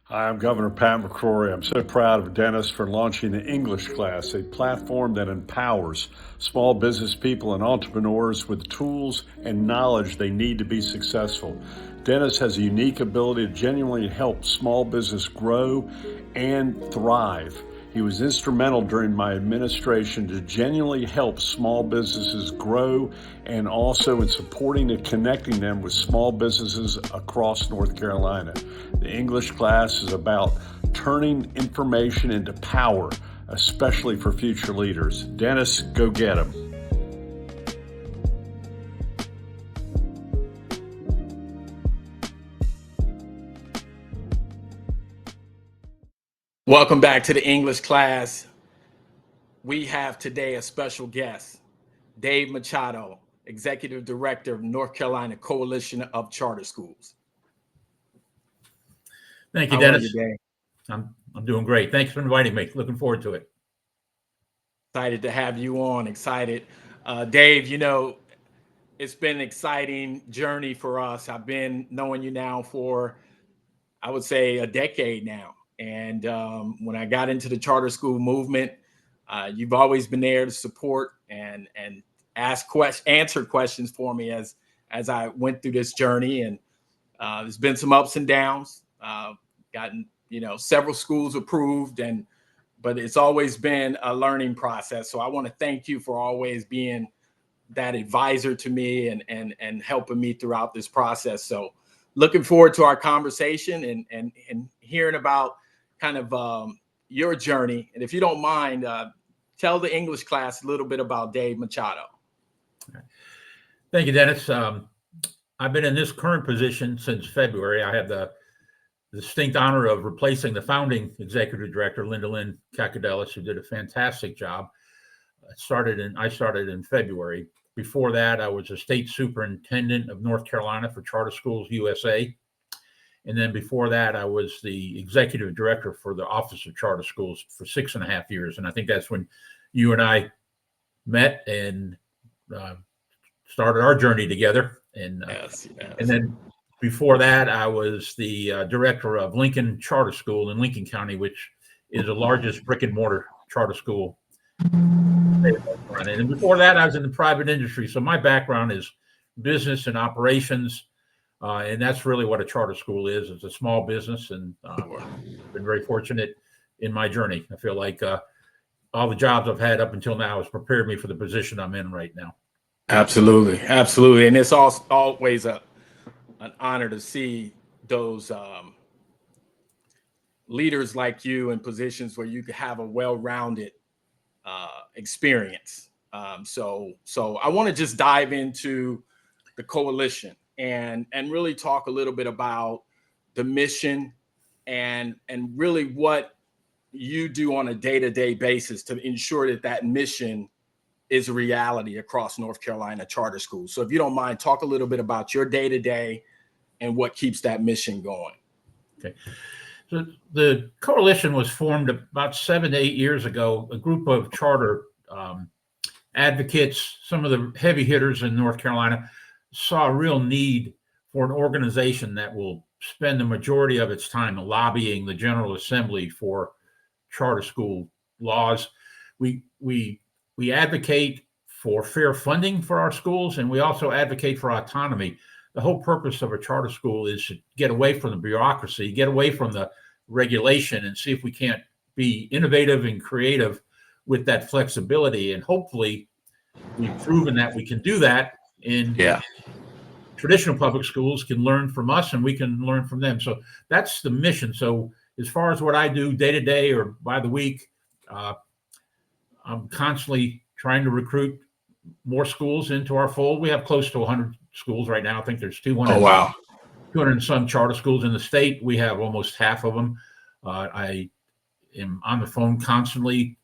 Hi, I'm Governor Pat McCrory. I'm so proud of Dennis for launching the English class, a platform that empowers small business people and entrepreneurs with tools and knowledge they need to be successful. Dennis has a unique ability to genuinely help small business grow and thrive. He was instrumental during my administration to genuinely help small businesses grow and also in supporting and connecting them with small businesses across North Carolina. The English class is about turning information into power, especially for future leaders. Dennis, go get him. Welcome back to the English class. We have today a special guest, Dave Machado, Executive Director of North Carolina Coalition of Charter Schools. Thank you, How are Dennis. you, Dave? I'm doing great. Thanks for inviting me. Looking forward to it. Excited to have you on. Excited. Dave, it's been an exciting journey for us. I've been knowing you now for, I would say, a decade now. And when I got into the charter school movement, you've always been there to support and answer questions for me as I went through this journey. And there's been some ups and downs. Gotten several schools approved, but it's always been a learning process. So I want to thank you for always being that advisor to me and helping me throughout this process. So looking forward to our conversation and hearing about kind of your journey. And if you don't mind, tell the English class a little bit about Dave Machado. Thank you, Dennis. I've been in this current position since February. I had the distinct honor of replacing the founding executive director, Linda Lynn Cacadelis, who did a fantastic job. I started in February. Before that, I was a state superintendent of North Carolina for Charter Schools USA. And then before that, I was the executive director for the Office of Charter Schools for 6.5 years. And I think that's when you and I met and started our journey together. And Yes. And then before that, I was the director of Lincoln Charter School in Lincoln County, which is the largest brick and mortar charter school. And before that, I was in the private industry. So my background is business and operations. And that's really what a charter school is. It's a small business. And I've been very fortunate in my journey. I feel like all the jobs I've had up until now has prepared me for the position I'm in right now. Absolutely. Absolutely. And it's always an honor to see those leaders like you in positions where you could have a well-rounded experience. So I want to just dive into the coalition and really talk a little bit about the mission and really what you do on a day-to-day basis to ensure that mission is a reality across North Carolina charter schools. So if you don't mind, talk a little bit about your day-to-day and what keeps that mission going. Okay. So the coalition was formed about 7 to 8 years ago. A group of charter advocates, some of the heavy hitters in North Carolina, saw a real need for an organization that will spend the majority of its time lobbying the General Assembly for charter school laws. We advocate for fair funding for our schools, and we also advocate for autonomy. The whole purpose of a charter school is to get away from the bureaucracy, get away from the regulation, and see if we can't be innovative and creative with that flexibility. And hopefully we've proven that we can do that. And traditional public schools can learn from us and we can learn from them. So that's the mission. So as far as what I do day to day or by the week, I'm constantly trying to recruit more schools into our fold. We have close to 100 schools right now. I think there's 200. Oh, wow. 200 and some charter schools in the state. We have almost half of them. I am on the phone constantly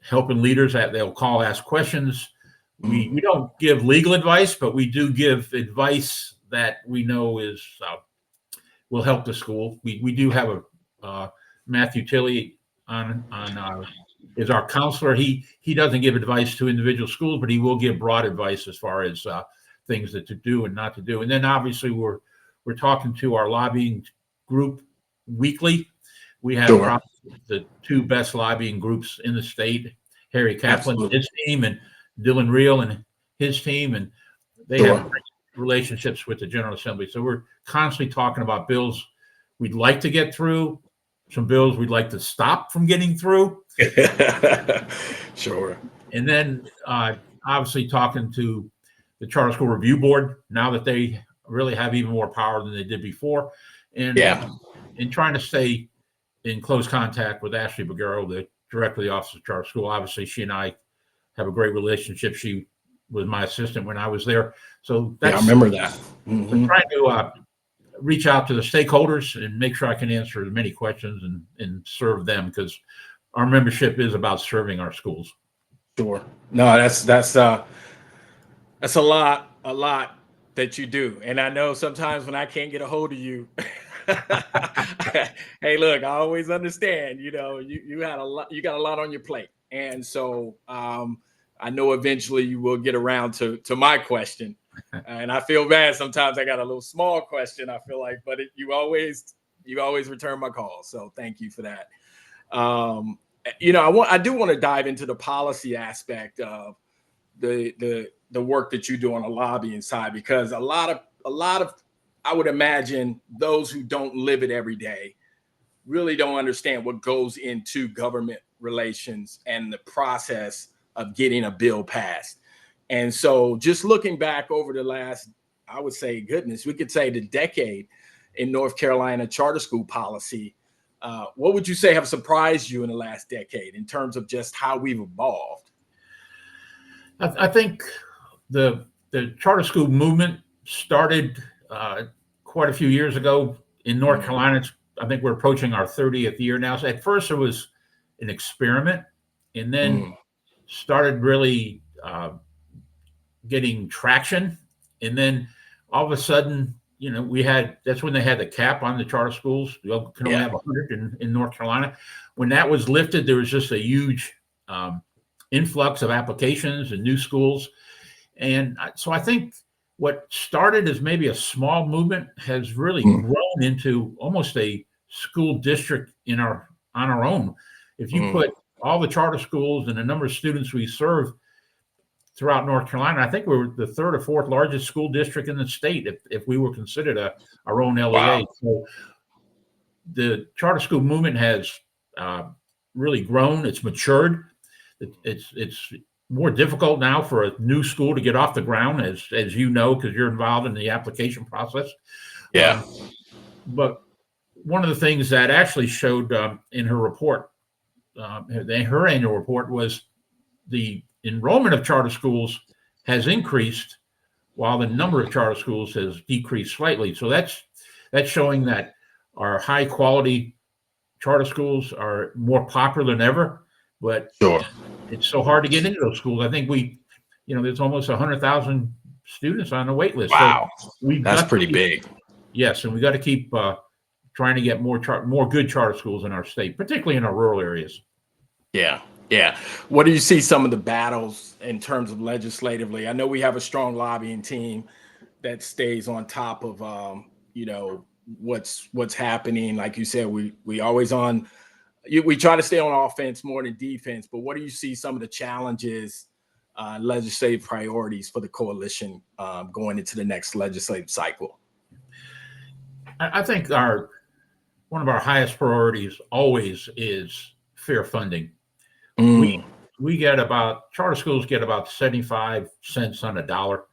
helping leaders that they'll call, ask questions. We don't give legal advice, but we do give advice that we know will help the school. We do have a Matthew Tilley on is our counselor. He doesn't give advice to individual schools, but he will give broad advice as far as things that to do and not to do. And then obviously we're talking to our lobbying group weekly We have Sure. probably the two best lobbying groups in the state, Harry Kaplan and his team, and Dylan Reel and his team, and they Sure. have great relationships with the General Assembly. So we're constantly talking about bills we'd like to get through, some bills we'd like to stop from getting through. Sure. And then obviously talking to the Charter School Review Board now that they really have even more power than they did before. And trying to stay in close contact with Ashley Bagaro, the director of the Office of Charter School. Obviously, she and I have a great relationship. She was my assistant when I was there. So that's, I remember that. We're trying to reach out to the stakeholders and make sure I can answer as many questions and serve them, because our membership is about serving our schools. Sure. No, that's a lot that you do. And I know sometimes when I can't get a hold of you, hey, look, I always understand, you got a lot on your plate. And so I know eventually you will get around to my question. And I feel bad sometimes I got a little small question, I feel like, but you always return my call. So thank you for that. I do want to dive into the policy aspect of the work that you do on the lobbying side, because a lot of I would imagine those who don't live it every day really don't understand what goes into government relations and the process of getting a bill passed. And so just looking back over the last, I would say, goodness, we could say the decade in North Carolina charter school policy, what would you say have surprised you in the last decade in terms of just how we've evolved? I think the charter school movement started quite a few years ago in North Carolina. I think we're approaching our 30th year now. So at first it was an experiment, and then started really getting traction. And then all of a sudden, that's when they had the cap on the charter schools. You can only have 100 in North Carolina. When that was lifted, there was just a huge influx of applications and new schools. And so I think what started as maybe a small movement has really grown into almost a school district on our own. If you put all the charter schools and the number of students we serve throughout North Carolina, I think we're the third or fourth largest school district in the state if we were considered our own LEA. Wow. So the charter school movement has really grown. It's matured. It's more difficult now for a new school to get off the ground, as you know, because you're involved in the application process. But one of the things that Ashley showed in her report, her annual report, was the enrollment of charter schools has increased while the number of charter schools has decreased slightly. So that's showing that our high quality charter schools are more popular than ever, but it's so hard to get into those schools. I think there's almost 100,000 students on the wait list. Wow. So that's pretty big. Yes. And we got to keep trying to get more good charter schools in our state, particularly in our rural areas. Yeah. What do you see some of the battles in terms of legislatively? I know we have a strong lobbying team that stays on top of, what's happening. Like you said, we always we try to stay on offense more than defense, but what do you see some of the challenges, legislative priorities for the coalition going into the next legislative cycle? I think one of our highest priorities always is fair funding. We get charter schools get about 75 cents on a dollar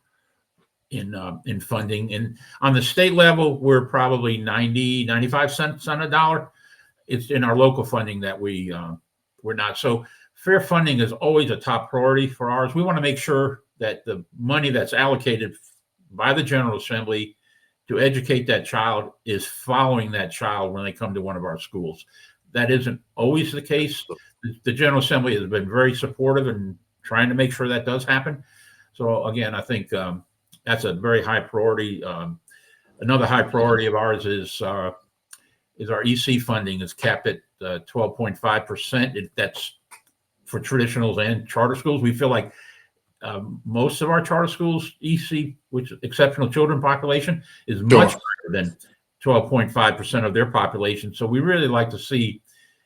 in funding. And on the state level, we're probably 95 cents on a dollar. It's in our local funding that we're not. So fair funding is always a top priority for ours. We want to make sure that the money that's allocated by the General Assembly to educate that child is following that child when they come to one of our schools. That isn't always the case. The General Assembly has been very supportive in trying to make sure that does happen. So again, I think that's a very high priority. Another high priority of ours is our EC funding is capped at 12.5%. That's for traditionals and charter schools. We feel like most of our charter schools, EC, which exceptional children population, is much greater than 12.5% of their population. So we really like to see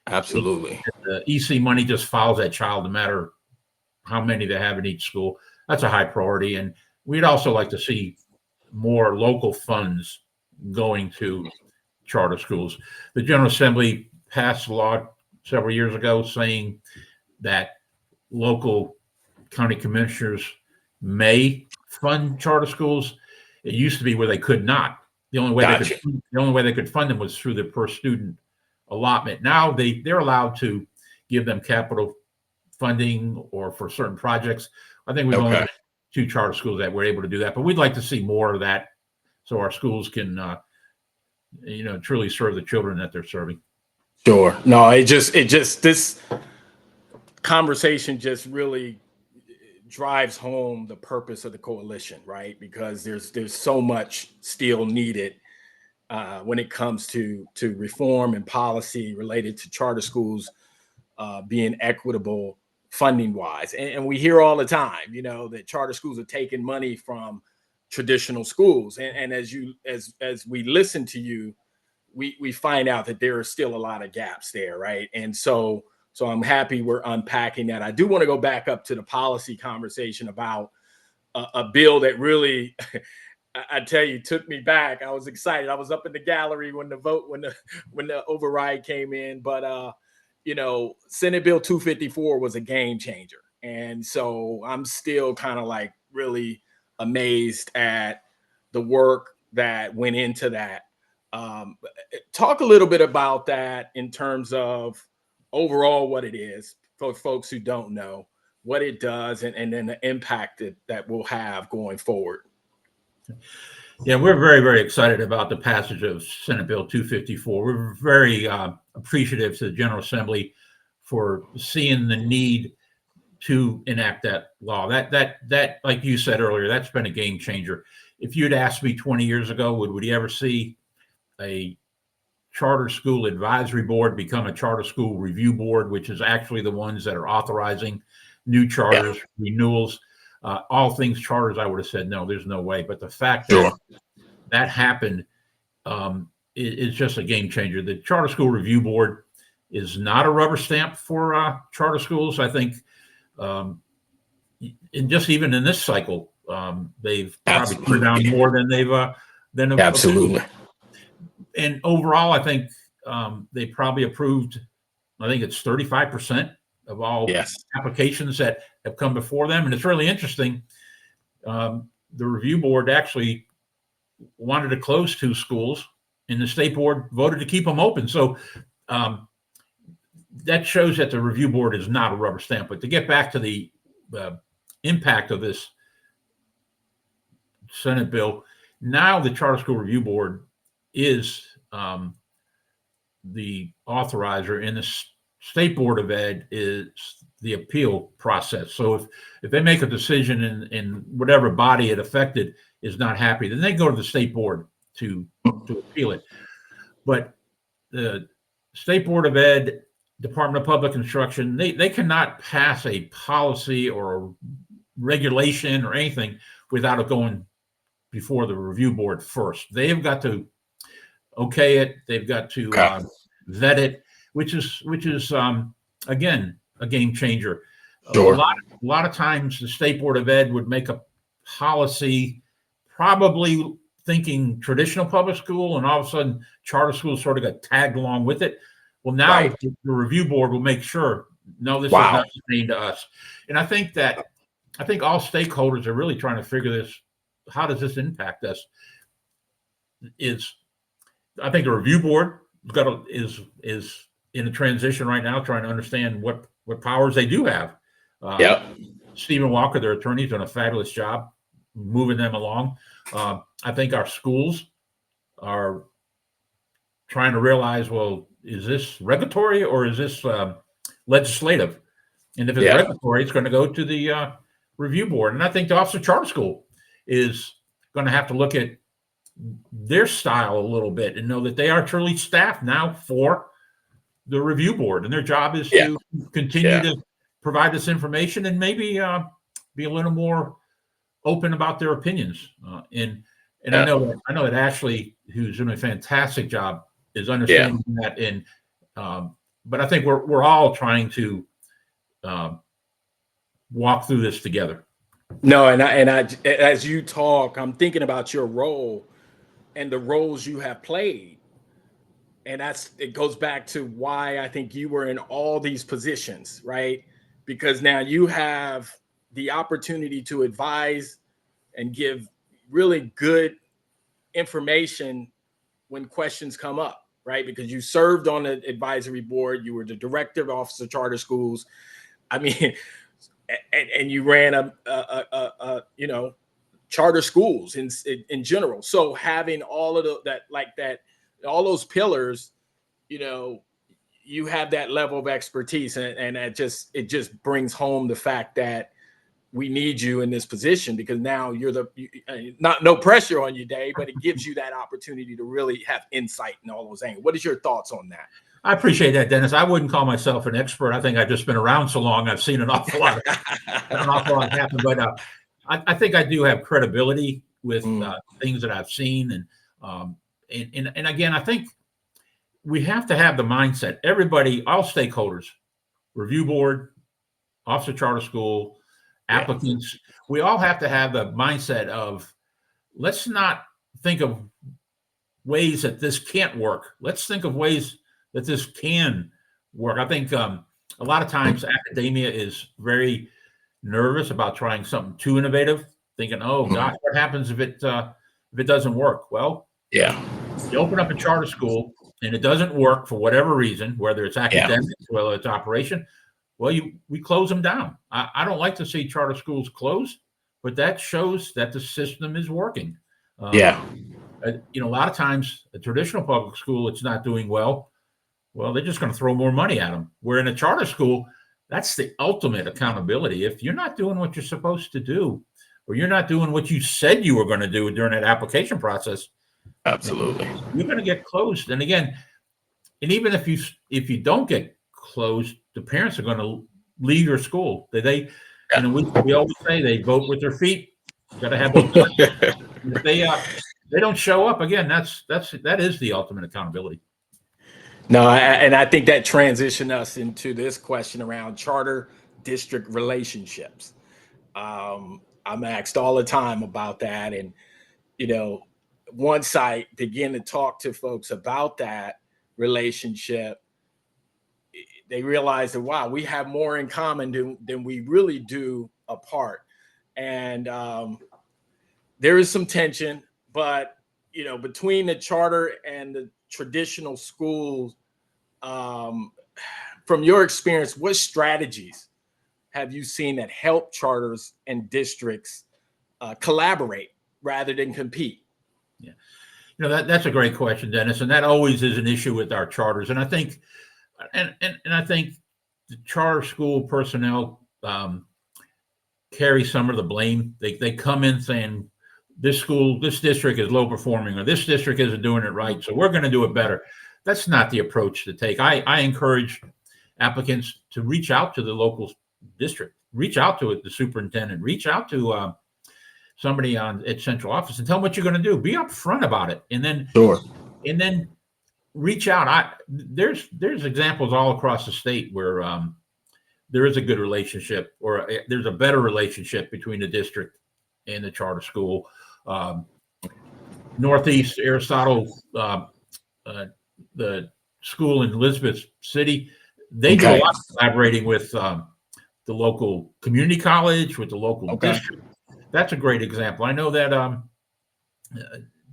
Absolutely. The EC money just follows that child no matter how many they have in each school. That's a high priority. And we'd also like to see more local funds going to charter schools. The General Assembly passed a law several years ago saying that local county commissioners may fund charter schools. It used to be where they could not. The only way they could fund them was through the per student allotment. Now they're allowed to give them capital funding or for certain projects. I think we've only got 2 charter schools that were able to do that, but we'd like to see more of that so our schools can truly serve the children that they're serving. Sure. No, it just this conversation just really drives home the purpose of the coalition, right? Because there's so much still needed when it comes to reform and policy related to charter schools being equitable funding wise. And we hear all the time, that charter schools are taking money from traditional schools. And as we listen to you, we find out that there are still a lot of gaps there, right? And so I'm happy we're unpacking that. I do want to go back up to the policy conversation about a bill that really, I tell you, took me back. I was excited. I was up in the gallery when the override came in, but Senate Bill 254 was a game changer. And so I'm still kind of like really amazed at the work that went into that. Talk a little bit about that in terms of overall what it is for folks who don't know what it does and then the impact that will have going forward. Yeah, we're very, very excited about the passage of Senate Bill 254. We're very appreciative to the General Assembly for seeing the need to enact that law. That, like you said earlier, that's been a game changer. If you'd asked me 20 years ago, would we ever see a charter school advisory board become a charter school review board, which is actually the ones that are authorizing new charters, renewals, all things charters, I would have said, no, there's no way. But the fact that happened is just a game changer. The Charter School Review Board is not a rubber stamp for charter schools. I think, and just even in this cycle, they've probably turned down more than they've Absolutely. Approved. And overall, I think they probably approved, I think it's 35% of all applications that have come before them. And it's really interesting. The review board actually wanted to close 2 schools, and the state board voted to keep them open. So that shows that the review board is not a rubber stamp. But to get back to the impact of this Senate bill, now the Charter School Review Board is the authorizer, and the State Board of Ed is the appeal process. So if they make a decision and whatever body it affected is not happy, then they go to the State Board to appeal it. But the State Board of Ed, Department of Public Instruction, they cannot pass a policy or a regulation or anything without it going before the review board first. They've got to okay it. They've got to vet it, which is again a game changer. Sure. A lot of times the State Board of Ed would make a policy probably thinking traditional public school, and all of a sudden charter schools sort of got tagged along with it. Well, now the review board will make sure, no, this is not pertaining to us. And I think all stakeholders are really trying to figure this. How does this impact us? I think the review board is in a transition right now, trying to understand what powers they do have. Stephen Walker, their attorney, done a fabulous job moving them along. I think our schools are trying to realize, well, is this regulatory or is this legislative? And if it's regulatory, it's going to go to the review board. And I think the Office of Charter School is going to have to look at their style a little bit and know that they are truly staffed now for the review board, and their job is to continue to provide this information and maybe be a little more open about their opinions. And I know that Ashley, who's doing a fantastic job, is understanding that and but I think we're all trying to walk through this together. No, and I, as you talk, I'm thinking about your role and the roles you have played, and it goes back to why I think you were in all these positions, right? Because now you have the opportunity to advise and give really good information when questions come up, right? Because you served on the advisory board, you were the director of Office of Charter Schools. I mean, and you ran a charter schools in general. So having all of that, all those pillars, you have that level of expertise, and it just brings home the fact that we need you in this position, because now you're no pressure on you, Dave, but it gives you that opportunity to really have insight in all those angles. What is your thoughts on that? I appreciate that, Dennis. I wouldn't call myself an expert. I think I've just been around so long. I've seen an awful lot happen. But I think I do have credibility with things that I've seen, and again, I think we have to have the mindset. Everybody, all stakeholders, review board, Office of Charter School, applicants, we all have to have the mindset of, let's not think of ways that this can't work. Let's think of ways that this can work. I think a lot of times academia is very nervous about trying something too innovative, thinking, "Oh gosh, what happens if it doesn't work?" Well, you open up a charter school and it doesn't work for whatever reason, whether it's academics, whether it's operation. Well, we close them down. I don't like to see charter schools closed, but that shows that the system is working. A lot of times a traditional public school, it's not doing well. Well, they're just going to throw more money at them. Where in a charter school, that's the ultimate accountability. If you're not doing what you're supposed to do, or you're not doing what you said you were going to do during that application process, absolutely, you're going to get closed. And again, and even if you don't get closed, the parents are going to leave your school. We always say they vote with their feet. You got to have those. If they don't show up, again, that is the ultimate accountability. No, and I think that transitioned us into this question around charter district relationships. I'm asked all the time about that, and once I begin to talk to folks about that relationship, they realize that, wow, we have more in common than we really do apart. And there is some tension, but between the charter and the traditional schools, from your experience, what strategies have you seen that help charters and districts collaborate rather than compete? Yeah, that's a great question, Dennis, and that always is an issue with our charters. And I think, and I think the charter school personnel carry some of the blame. They come in saying, this district is low performing, or this district isn't doing it right, so we're going to do it better. That's not the approach to take. I encourage applicants to reach out to the local district, reach out to the superintendent, reach out to somebody at central office and tell them what you're going to do. Be upfront about it, and then reach out. There's examples all across the state where there is a good relationship, or there's a better relationship between the district and the charter school. Northeast Aristotle, the school in Elizabeth City, they do a lot of collaborating with the local community college, with the local district. That's a great example. I know that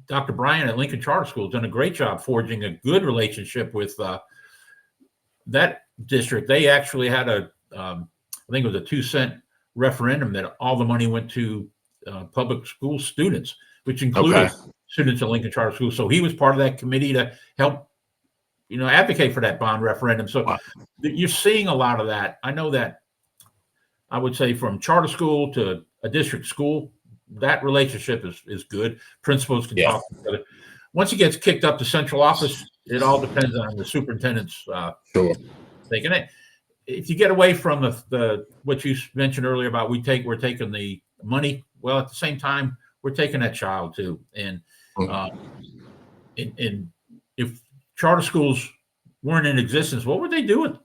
Dr. Bryan at Lincoln Charter School has done a great job forging a good relationship with that district. They actually had I think it was a 2-cent referendum that all the money went to public school students, which included students at Lincoln Charter School. So he was part of that committee to help, advocate for that bond referendum. So you're seeing a lot of that. I know that, I would say, from charter school to a district school, that relationship is good. Principals can talk to each other. Once it gets kicked up to central office, it all depends on the superintendent's thinking it. If you get away from the what you mentioned earlier about we're taking the money, well, at the same time, we're taking that child too. And if charter schools weren't in existence, what would they do with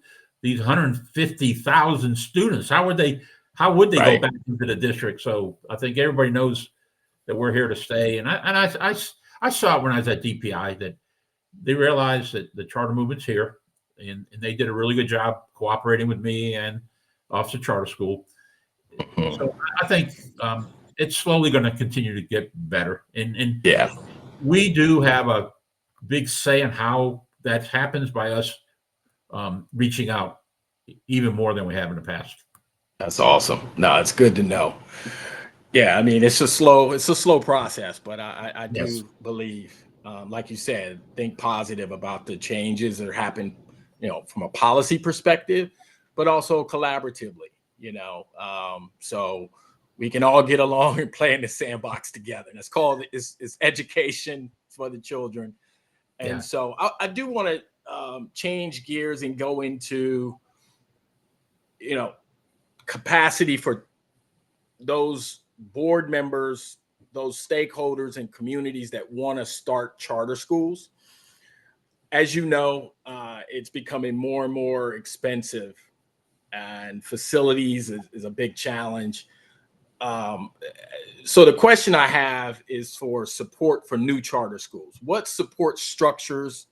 these 150,000 students? How would they go Right. back into the district? So I think everybody knows that we're here to stay. And I saw it when I was at DPI that they realized that the charter movement's here, and they did a really good job cooperating with me and Office of Charter School. Mhm. So I think it's slowly going to continue to get better. And Yeah. we do have a big say in how that happens by us reaching out even more than we have in the past. That's awesome. No, it's good to know. Yeah, I mean, it's a slow process, but I Yes. do believe, like you said, think positive about the changes that happen, from a policy perspective, but also collaboratively, so we can all get along and play in the sandbox together. And it's education for the children. And Yeah. so I do want to change gears and go into, capacity for those board members, those stakeholders and communities that want to start charter schools. As you know, it's becoming more and more expensive, and facilities is a big challenge. Um, so the question I have is for support for new charter schools. What support structures,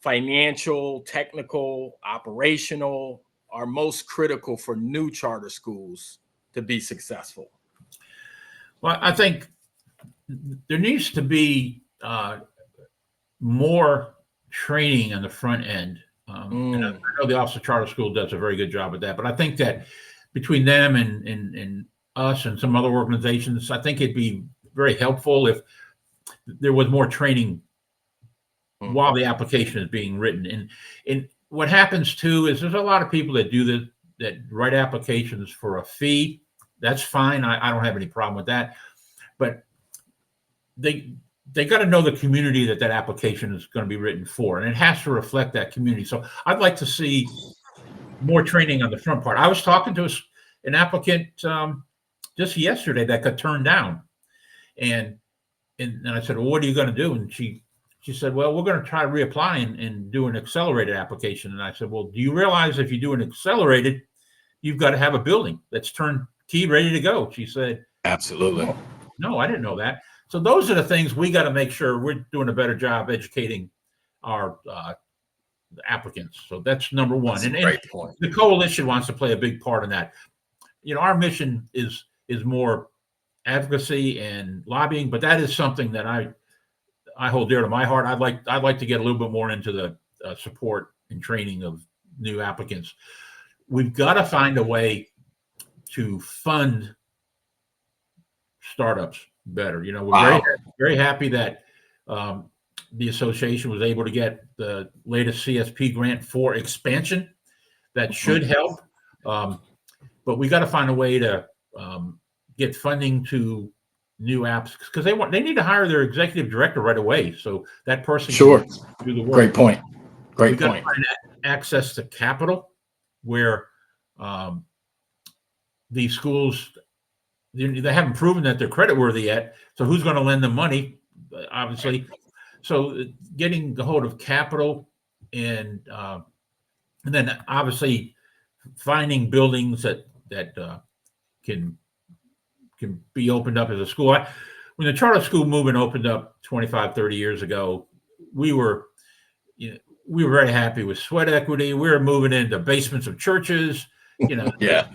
financial, technical, operational, are most critical for new charter schools to be successful? Well, I think there needs to be more training on the front end. And I Mm, know the Office of Charter School does a very good job at that, but I think that between them and us and some other organizations, I think it'd be very helpful if there was more training mm, while the application is being written. And what happens too is there's a lot of people that do that write applications for a fee. That's fine. I don't have any problem with that. But they got to know the community that application is going to be written for, and it has to reflect that community. So I'd like to see more training on the front part. I was talking to an applicant just yesterday that got turned down, and I said, well, what are you going to do? And she said, well, we're going to try to reapply and do an accelerated application. And I said, well, do you realize if you do an accelerated, you've got to have a building that's turnkey ready to go? She said, absolutely. no, I didn't know that. So those are the things we got to make sure we're doing a better job educating our applicants. So that's number one. That's a And great point. the coalition wants to play a big part in that. Our mission is more advocacy and lobbying, but that is something that I hold dear to my heart. I'd like to get a little bit more into the support and training of new applicants. We've got to find a way to fund startups better. We're Wow. very happy that the association was able to get the latest CSP grant for expansion. That should help, but we got to find a way to get funding to new apps because they need to hire their executive director right away, so that person Sure. can do the work. Great point. We Great got to point. find access to capital where these schools they haven't proven that they're creditworthy yet. So who's going to lend them money? Obviously. So getting a hold of capital and then obviously finding buildings that can be opened up as a school. When the charter school movement opened up 25, 30 years ago, we were very happy with sweat equity. We were moving into basements of churches, Yeah.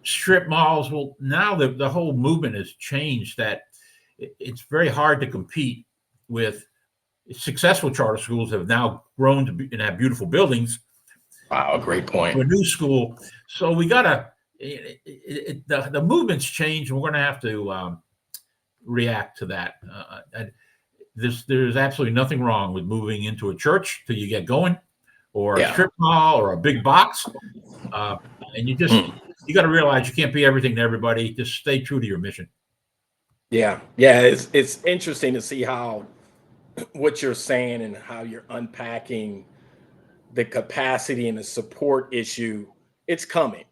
strip malls. Well, now the whole movement has changed that it's very hard to compete with successful charter schools have now grown to be, and have beautiful buildings. Wow. Great point. To a new school. So we got the movement's changed, and we're going to have to react to that. There's absolutely nothing wrong with moving into a church till you get going, or a strip mall, or a big box. And you got to realize you can't be everything to everybody. Just stay true to your mission. Yeah. It's interesting to see how what you're saying and how you're unpacking the capacity and the support issue. It's coming.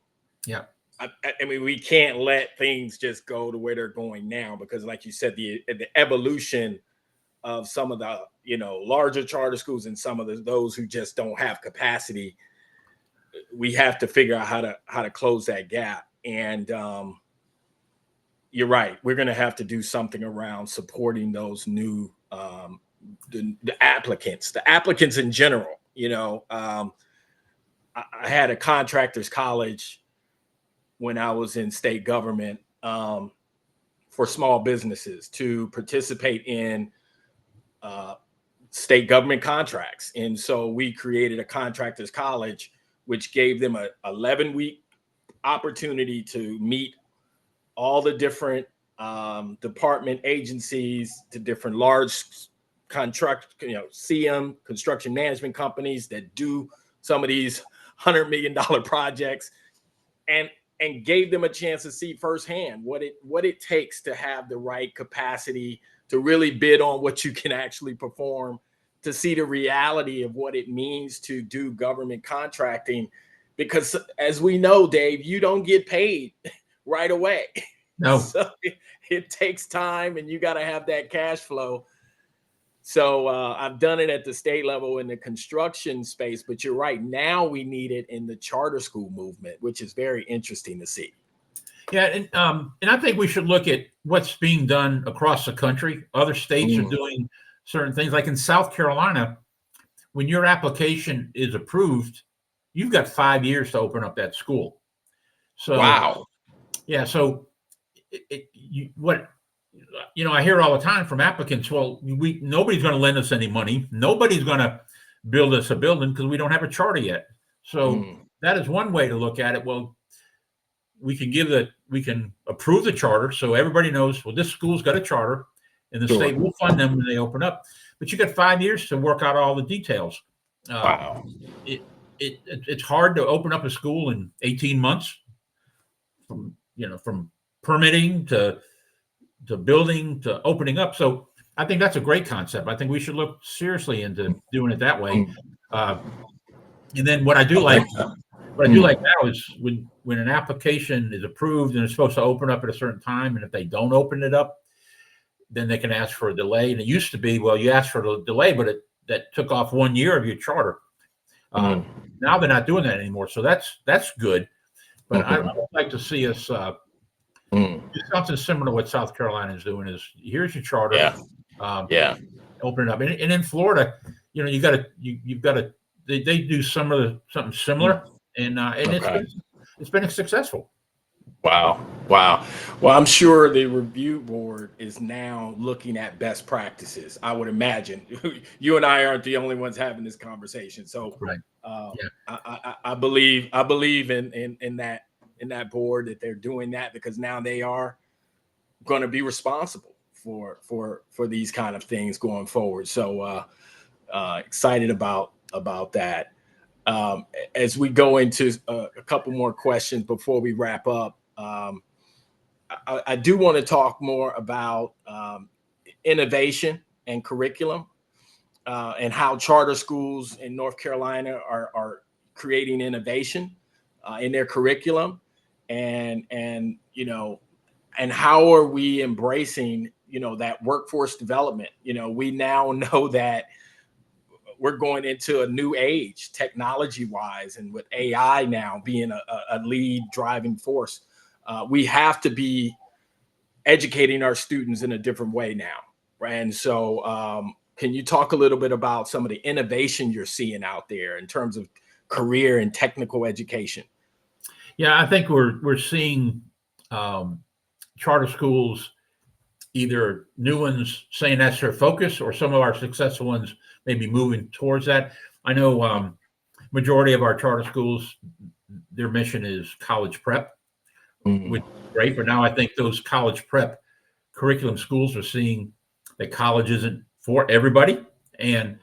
Yeah. I mean, we can't let things just go to where they're going now because, like you said, the evolution of some of the larger charter schools and some of those who just don't have capacity. We have to figure out how to close that gap. And you're right. We're going to have to do something around supporting those new the applicants in general. I had a contractors college when I was in state government for small businesses to participate in state government contracts. And so we created a contractors college, which gave them a 11-week opportunity to meet all the different department agencies, to different large contract, CM construction management companies that do some of these $100 million projects, and gave them a chance to see firsthand what it takes to have the right capacity to really bid on what you can actually perform, to see the reality of what it means to do government contracting. Because as we know, Dave, you don't get paid right away. No. So it takes time, and you got to have that cash flow. So I've done it at the state level in the construction space, but you're right. Now we need it in the charter school movement, which is very interesting to see. Yeah, and I think we should look at what's being done across the country. Other states are doing certain things. Like in South Carolina, when your application is approved, you've got 5 years to open up that school. So, wow. Yeah. So, I hear all the time from applicants, well, nobody's going to lend us any money. Nobody's going to build us a building because we don't have a charter yet. So that is one way to look at it. Well, we can approve the charter, so everybody knows, well, this school's got a charter, and the state will fund them when they open up. But you got 5 years to work out all the details. Wow. It's hard to open up a school in 18 months, from permitting to building to opening up. So I think that's a great concept. I think we should look seriously into doing it that way. And then what I do like now is when an application is approved and it's supposed to open up at a certain time, and if they don't open it up, then they can ask for a delay. And it used to be, well, you asked for a delay, but that took off 1 year of your charter. Now they're not doing that anymore. So that's good. But I would like to see us do something similar to what South Carolina is doing. Is here's your charter, open it up, and in Florida, you've got to they do something similar, and it's been successful. Wow. Well, I'm sure the review board is now looking at best practices. I would imagine you and I aren't the only ones having this conversation. So, right. I believe in that board that they're doing that, because now they are going to be responsible for these kind of things going forward. So excited about that. As we go into a couple more questions before we wrap up, I do want to talk more about innovation and curriculum, and how charter schools in North Carolina are creating innovation in their curriculum, and how are we embracing that workforce development. We now know that we're going into a new age technology wise, and with AI now being a lead driving force, we have to be educating our students in a different way now, right? And so can you talk a little bit about some of the innovation you're seeing out there in terms of career and technical education? Yeah, I think we're seeing charter schools, either new ones saying that's their focus, or some of our successful ones maybe moving towards that. I know majority of our charter schools, their mission is college prep, which is great. But now I think those college prep curriculum schools are seeing that college isn't for everybody, and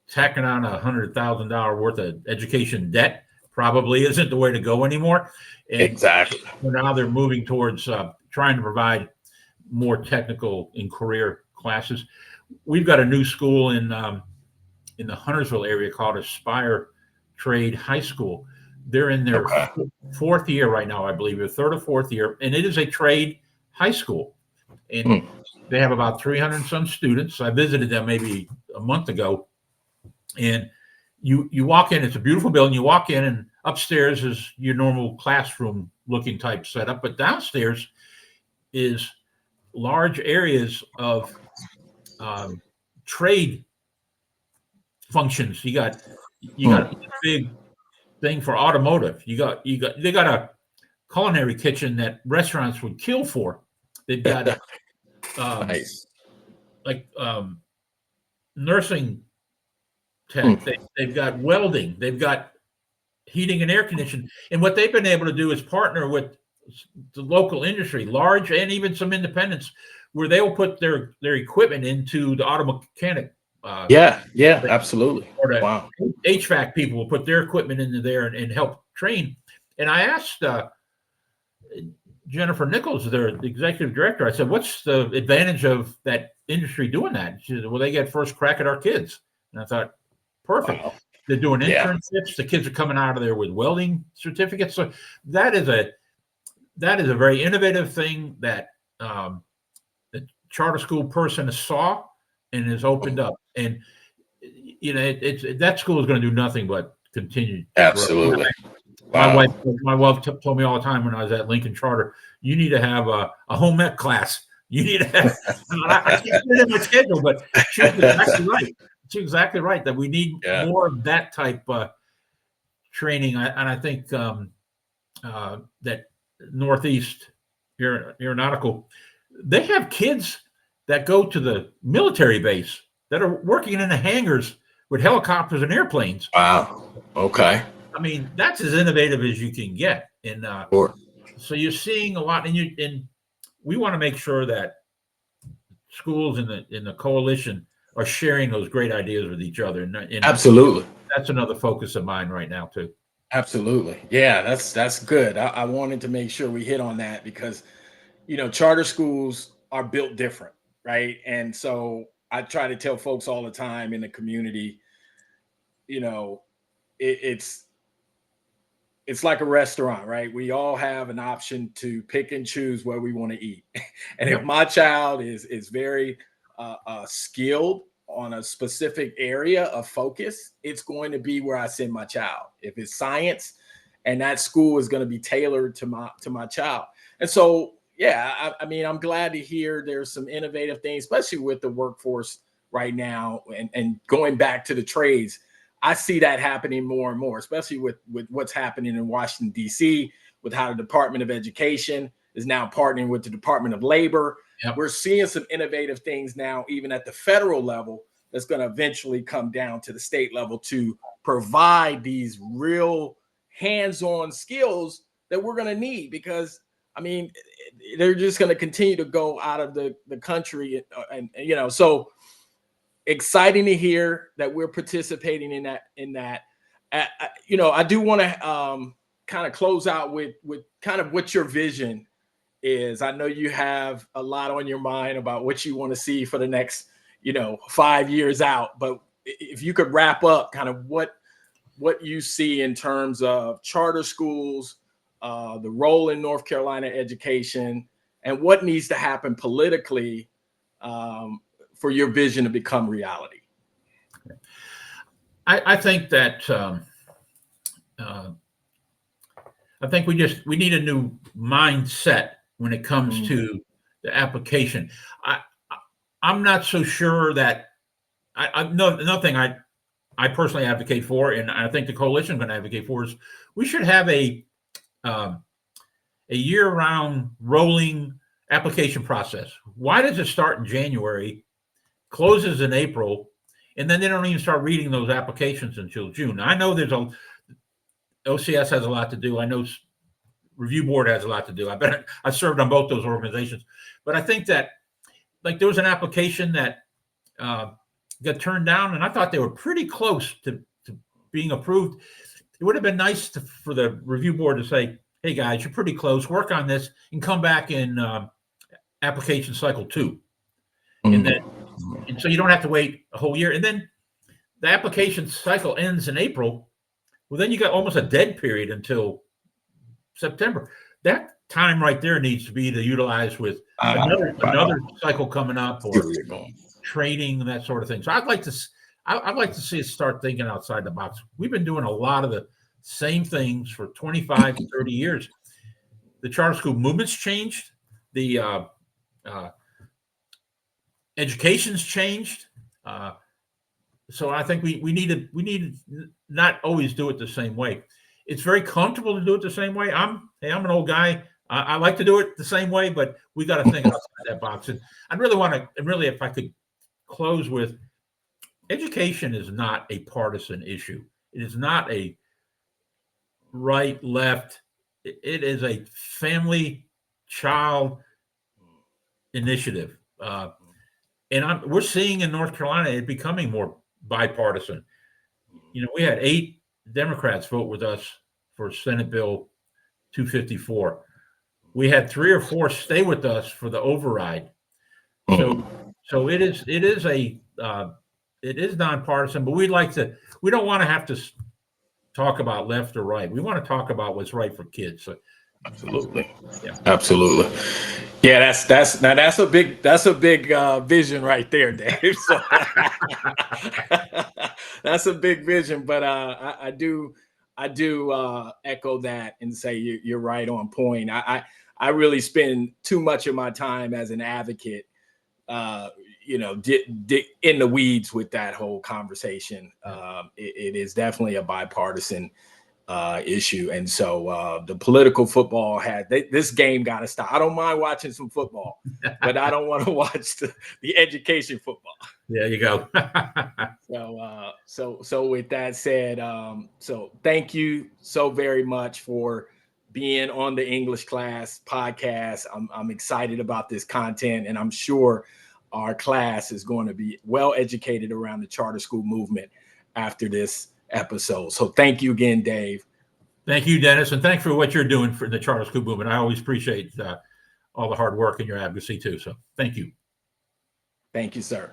tacking on $100,000 worth of education debt probably isn't the way to go anymore. And exactly. So now they're moving towards trying to provide more technical and career classes. We've got a new school in the Huntersville area called Aspire Trade High School. They're in their fourth year right now, I believe, or third or fourth year, and it is a trade high school. and they have about 300 and some students. I visited them maybe a month ago, and you walk in. It's a beautiful building. You walk in, and upstairs is your normal classroom looking type setup, but downstairs is large areas of trade functions. You got a big thing for automotive. They got a culinary kitchen that restaurants would kill for. They've got Nice. like nursing tech. They've got welding. They've got heating and air conditioning. And what they've been able to do is partner with the local industry, large and even some independents, where they will put their equipment into the auto mechanic. Yeah, absolutely. Or the Wow. HVAC people will put their equipment into there and help train. And I asked Jennifer Nichols, their executive director, I said, what's the advantage of that industry doing that? She said, well, they get first crack at our kids. And I thought, perfect. Wow. They're doing internships. Yeah. The kids are coming out of there with welding certificates. So that is a very innovative thing that the charter school person saw and has opened up. And that school is going to do nothing but continue. Absolutely. Wow. My wife told me all the time when I was at Lincoln Charter, you need to have a home ec class. You need to have. I can't put it in my schedule, but she was exactly right. She's exactly right that we need more of that type training. And I think that Northeast Aeronautical, they have kids that go to the military base that are working in the hangars with helicopters and airplanes. Wow. Okay. I mean, that's as innovative as you can get. And so you're seeing a lot, and we want to make sure that schools in the coalition are sharing those great ideas with each other. And absolutely. That's another focus of mine right now too. Absolutely. Yeah, that's good. I wanted to make sure we hit on that because, charter schools are built different, right? And so I try to tell folks all the time in the community, it's like a restaurant, right? We all have an option to pick and choose where we want to eat. And if my child is very skilled on a specific area of focus, it's going to be where I send my child. If it's science, and that school is going to be tailored to my child. And so, I mean, I'm glad to hear there's some innovative things, especially with the workforce right now and going back to the trades. I see that happening more and more, especially with what's happening in Washington, D.C., with how the Department of Education is now partnering with the Department of Labor. Yep. We're seeing some innovative things now, even at the federal level, that's going to eventually come down to the state level to provide these real hands-on skills that we're going to need because, I mean, they're just going to continue to go out of the country. And so exciting to hear that we're participating in that. I do want to kind of close out with kind of what your vision is. I know you have a lot on your mind about what you want to see for the next, 5 years out, but if you could wrap up kind of what you see in terms of charter schools, the role in North Carolina education, and what needs to happen politically for your vision to become reality. I think that I think we need a new mindset when it comes to the application. I'm not so sure that nothing I personally advocate for, and I think the coalition is going to advocate for, is we should have a year-round rolling application process. Why does it start in January, closes in April, and then they don't even start reading those applications until June? I know OCS has a lot to do. I know Review Board has a lot to do. I served on both those organizations, but I think that there was an application that got turned down, and I thought they were pretty close to being approved. It would have been nice for the Review Board to say, "Hey guys, you're pretty close. Work on this and come back in application cycle 2," and so you don't have to wait a whole year. And then the application cycle ends in April. Well, then you got almost a dead period until September. That time right there needs to be to utilize with Right. another cycle coming up, See or where you're going. training and that sort of thing. So I'd like to see us start thinking outside the box. We've been doing a lot of the same things for 25, 30 years. The charter school movement's changed. The education's changed. So I think we need to not always do it the same way. It's very comfortable to do it the same way. I'm an old guy. I like to do it the same way, but we got to think outside that box. And I'd really want to, and really, if I could close with, education is not a partisan issue. It is not a right, left. It is a family child initiative. And we're seeing in North Carolina it becoming more bipartisan. We had 8 Democrats vote with us for Senate Bill 254. We had 3 or 4 stay with us for the override. So it is nonpartisan, but we don't want to have to talk about left or right. We want to talk about what's right for kids. So, Absolutely. Yeah. Absolutely. Yeah, that's a big vision right there, Dave. So that's a big vision, but I do echo that and say you're right on point. I really spend too much of my time as an advocate, in the weeds with that whole conversation. It is definitely a bipartisan issue, and so the political football this game got to stop. I don't mind watching some football, but I don't want to watch the education football. There you go. So with that said, so thank you so very much for being on the English Class podcast. I'm excited about this content, and I'm sure our class is going to be well educated around the charter school movement after this episode. So thank you again, Dave. Thank you, Dennis, and thanks for what you're doing for the charter school movement. I always appreciate all the hard work and your advocacy too. So thank you. Thank you, sir.